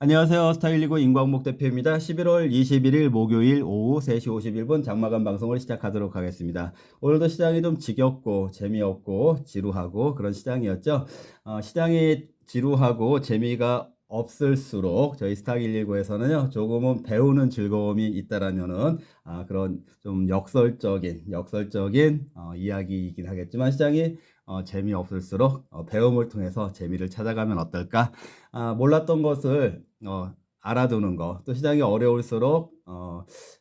안녕하세요. 스타일19 임광목 대표입니다. 11월 21일 목요일 오후 3시 51분 장마감 방송을 시작하도록 하겠습니다. 오늘도 시장이 좀 지겹고 재미없고 지루하고 그런 시장이었죠. 시장이 지루하고 재미가 없을수록 저희 스타119에서는요 조금은 배우는 즐거움이 있다라면은 그런 좀 역설적인 이야기이긴 하겠지만 시장이 재미없을수록 배움을 통해서 재미를 찾아가면 어떨까? 몰랐던 것을 알아두는 거, 또 시장이 어려울수록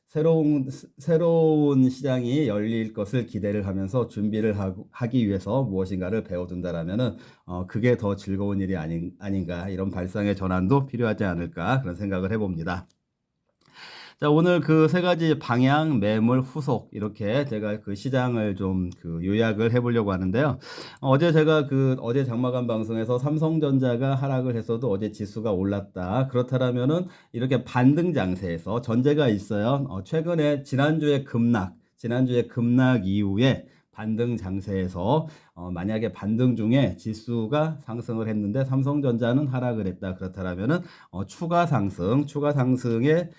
새로운 시장이 열릴 것을 기대를 하면서 준비를 하기 위해서 무엇인가를 배워둔다라면은 그게 더 즐거운 일이 아닌가, 이런 발상의 전환도 필요하지 않을까, 그런 생각을 해봅니다. 자, 오늘 그 세 가지 방향, 매물, 후속, 이렇게 제가 그 시장을 좀 그 요약을 해보려고 하는데요. 어제 제가 어제 장마감 방송에서 삼성전자가 하락을 했어도 어제 지수가 올랐다. 그렇다면은 이렇게 반등 장세에서 전제가 있어요. 최근에 지난주에 급락 이후에 반등 장세에서 만약에 반등 중에 지수가 상승을 했는데 삼성전자는 하락을 했다. 그렇다면은 추가 상승의 추가 상승의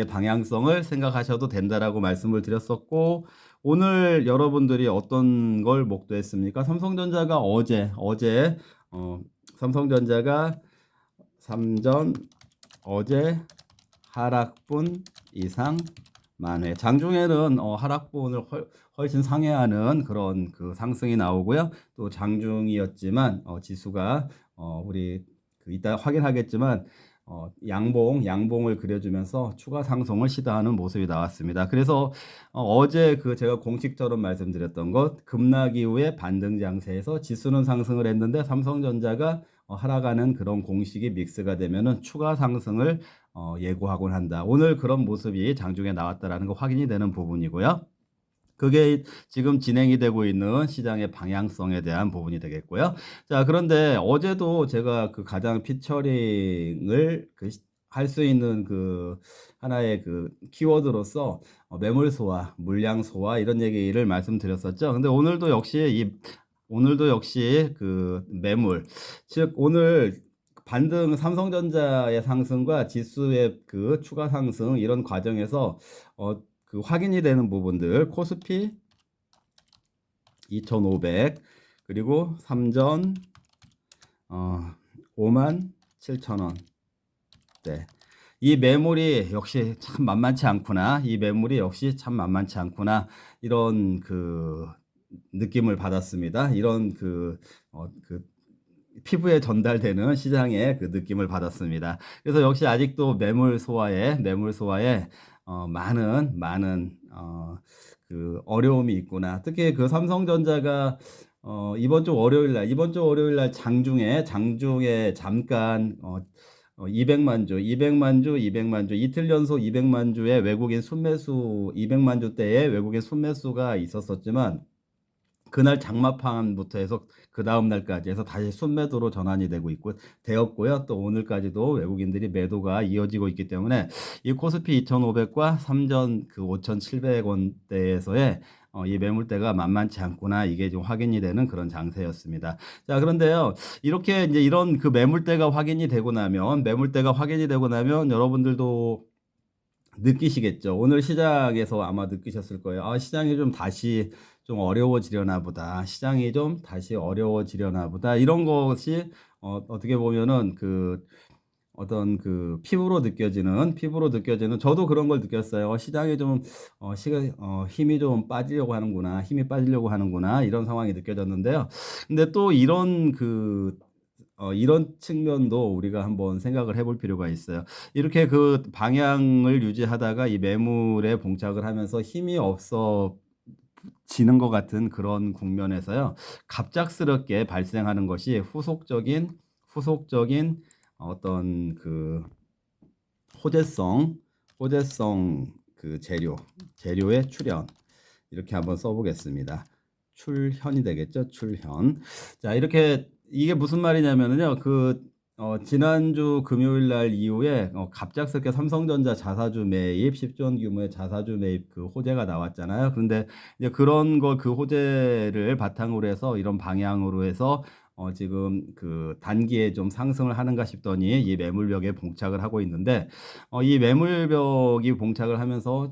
방향성을 생각하셔도 된다라고 말씀을 드렸었고, 오늘 여러분들이 어떤 걸 목도했습니까? 삼성전자가 어제 하락분 이상 만회. 장중에는 하락분을 훨씬 상회하는 그런 그 상승이 나오고요. 또 장중이었지만 지수가 우리 이따 확인하겠지만 양봉을 그려주면서 추가 상승을 시도하는 모습이 나왔습니다. 그래서 어제 제가 공식적으로 말씀드렸던 것, 급락 이후에 반등 장세에서 지수는 상승을 했는데 삼성전자가 하락하는 그런 공식이 믹스가 되면은 추가 상승을 예고하곤 한다. 오늘 그런 모습이 장중에 나왔다라는 거 확인이 되는 부분이고요. 그게 지금 진행이 되고 있는 시장의 방향성에 대한 부분이 되겠고요. 자, 그런데 어제도 제가 그 가장 피처링을 할 수 있는 그 하나의 그 키워드로서 매물 소화, 물량 소화 이런 얘기를 말씀드렸었죠. 근데 오늘도 역시 그 매물, 즉 오늘 반등 삼성전자의 상승과 지수의 그 추가 상승 이런 과정에서 확인이 되는 부분들, 코스피 2500, 그리고 삼전 57,000원. 네. 이 매물이 역시 참 만만치 않구나. 이런 그 느낌을 받았습니다. 이런 피부에 전달되는 시장의 그 느낌을 받았습니다. 그래서 역시 아직도 매물 소화에 많은 그 어려움이 있구나. 특히 그 삼성전자가 이번 주 월요일 날 장중에 잠깐 200만 주 이틀 연속 200만 주의 외국인 순매수 200만 주대의 외국인 순매수가 있었었지만 그날 장마판부터 해서 그 다음 날까지 해서 다시 순매도로 전환이 되었고요. 또 오늘까지도 외국인들이 매도가 이어지고 있기 때문에 이 코스피 2,500과 삼전 그 5,700원대에서의 이 매물대가 만만치 않구나. 이게 좀 확인이 되는 그런 장세였습니다. 자, 그런데요. 이렇게 이제 이런 그 매물대가 확인이 되고 나면 여러분들도 느끼시겠죠. 오늘 시장에서 아마 느끼셨을 거예요. 시장이 좀 다시 좀 어려워지려나 보다. 이런 것이 어떻게 보면은 어떤 피부로 느껴지는 저도 그런 걸 느꼈어요. 시장이 좀 힘이 좀 빠지려고 하는구나. 이런 상황이 느껴졌는데요. 근데 또 이런 측면도 우리가 한번 생각을 해볼 필요가 있어요. 이렇게 그 방향을 유지하다가 이 매물에 봉착을 하면서 힘이 없어지는 것 같은 그런 국면에서요. 갑작스럽게 발생하는 것이 후속적인 어떤 그 호재성 그 재료의 출현. 이렇게 한번 써보겠습니다. 출현이 되겠죠? 출현. 자, 이게 무슨 말이냐면요. 지난주 금요일 날 이후에 갑작스럽게 삼성전자 자사주 매입 10조 원 규모의 자사주 매입 그 호재가 나왔잖아요. 그런데 이제 그런 거 그 호재를 바탕으로 해서 이런 방향으로 해서 지금 그 단기에 좀 상승을 하는가 싶더니 이 매물벽에 봉착을 하고 있는데 이 매물벽이 봉착을 하면서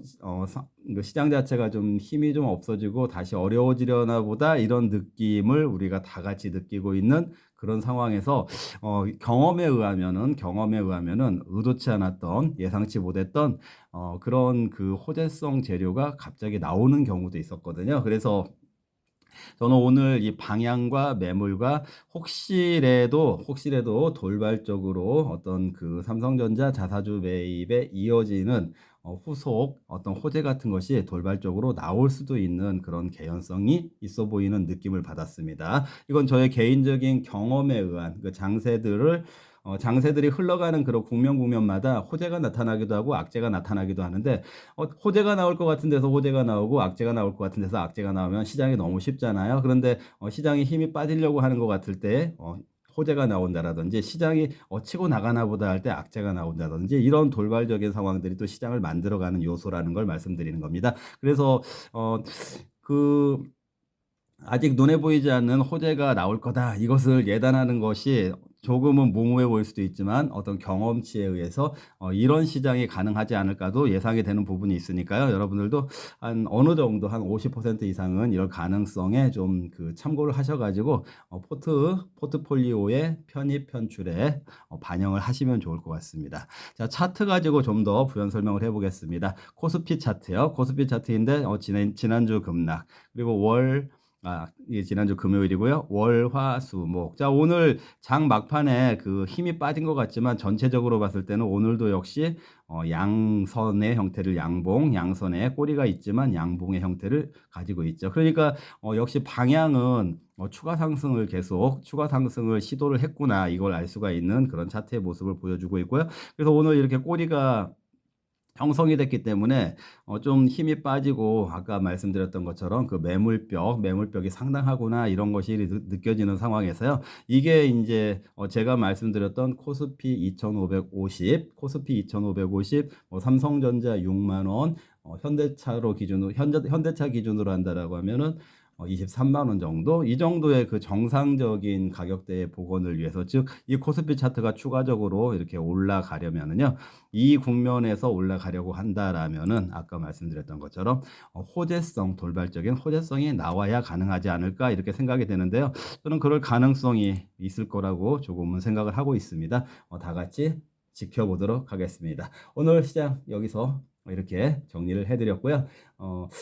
그 시장 자체가 좀 힘이 좀 없어지고 다시 어려워지려나 보다 이런 느낌을 우리가 다 같이 느끼고 있는 그런 상황에서 경험에 의하면은 의도치 않았던 예상치 못했던 그런 그 호재성 재료가 갑자기 나오는 경우도 있었거든요. 그래서 저는 오늘 이 방향과 매물과 혹시라도 돌발적으로 어떤 그 삼성전자 자사주 매입에 이어지는 후속 어떤 호재 같은 것이 돌발적으로 나올 수도 있는 그런 개연성이 있어 보이는 느낌을 받았습니다. 이건 저의 개인적인 경험에 의한 그 장세들이 흘러가는 그런 국면마다 호재가 나타나기도 하고 악재가 나타나기도 하는데 호재가 나올 것 같은 데서 호재가 나오고 악재가 나올 것 같은 데서 악재가 나오면 시장이 너무 쉽잖아요. 그런데 시장이 힘이 빠지려고 하는 것 같을 때 호재가 나온다라든지 시장이 치고 나가나 보다 할 때 악재가 나온다든지 이런 돌발적인 상황들이 또 시장을 만들어가는 요소라는 걸 말씀드리는 겁니다. 그래서 그 아직 눈에 보이지 않는 호재가 나올 거다. 이것을 예단하는 것이 조금은 무모해 보일 수도 있지만 어떤 경험치에 의해서 이런 시장이 가능하지 않을까도 예상이 되는 부분이 있으니까요. 여러분들도 한 어느 정도 한 50% 이상은 이런 가능성에 좀 그 참고를 하셔 가지고 포트폴리오의 편입 편출에 반영을 하시면 좋을 것 같습니다. 자, 차트 가지고 좀 더 부연 설명을 해 보겠습니다. 코스피 차트요. 코스피 차트인데 지난주 급락 그리고 이게 지난주 금요일이고요. 월, 화, 수, 목. 자, 오늘 장 막판에 그 힘이 빠진 것 같지만 전체적으로 봤을 때는 오늘도 역시 양선의 형태를 양선의 꼬리가 있지만 양봉의 형태를 가지고 있죠. 그러니까 역시 방향은 추가 상승을 시도를 했구나. 이걸 알 수가 있는 그런 차트의 모습을 보여주고 있고요. 그래서 오늘 이렇게 꼬리가 형성이 됐기 때문에 좀 힘이 빠지고 아까 말씀드렸던 것처럼 그 매물벽이 상당하구나 이런 것이 느껴지는 상황에서요. 이게 이제 제가 말씀드렸던 코스피 2550, 삼성전자 6만 원, 현대차 기준으로 한다라고 하면은 23만 원 정도 이 정도의 그 정상적인 가격대의 복원을 위해서 즉 이 코스피 차트가 추가적으로 이렇게 올라가려면은요. 이 국면에서 올라가려고 한다라면은 아까 말씀드렸던 것처럼 돌발적인 호재성이 나와야 가능하지 않을까 이렇게 생각이 되는데요. 저는 그럴 가능성이 있을 거라고 조금은 생각을 하고 있습니다. 다 같이 지켜보도록 하겠습니다. 오늘 시장 여기서 이렇게 정리를 해드렸고요.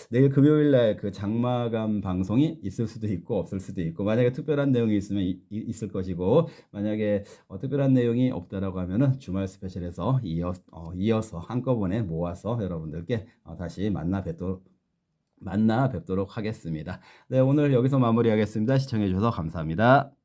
내일 금요일 날 그 장마감 방송이 있을 수도 있고 없을 수도 있고 만약에 특별한 내용이 있으면 있을 것이고 만약에 특별한 내용이 없다라고 하면은 주말 스페셜에서 이어서 한꺼번에 모아서 여러분들께 다시 만나 뵙도록 하겠습니다. 네, 오늘 여기서 마무리하겠습니다. 시청해 주셔서 감사합니다.